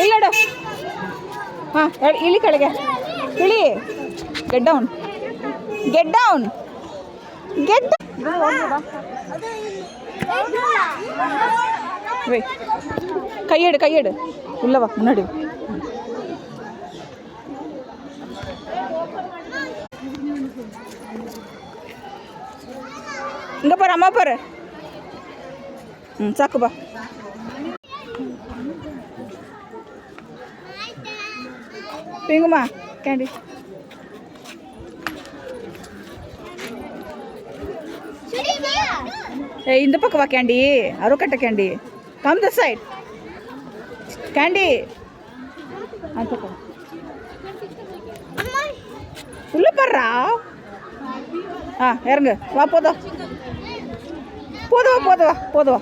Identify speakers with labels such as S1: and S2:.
S1: ಇಲ್ಲಡು. ಹಾಂ ಇಳಿ ಕೆಳಗೆ ಇಳಿ. Get down get down get. கையெடு கையெடு உள்ள வா முன்னாடி. இங்கே பாரு அம்மா பாரு. சாக்கு பா. பிங்குமா கேண்டி. இந்த பக்கம் வா கேண்டி. அருக்கட்ட Candy. Come the side Candy. அந்த பக்கம் உள்ள பாருடா. இறங்கு வா. போதும் போதும் போதும் வா.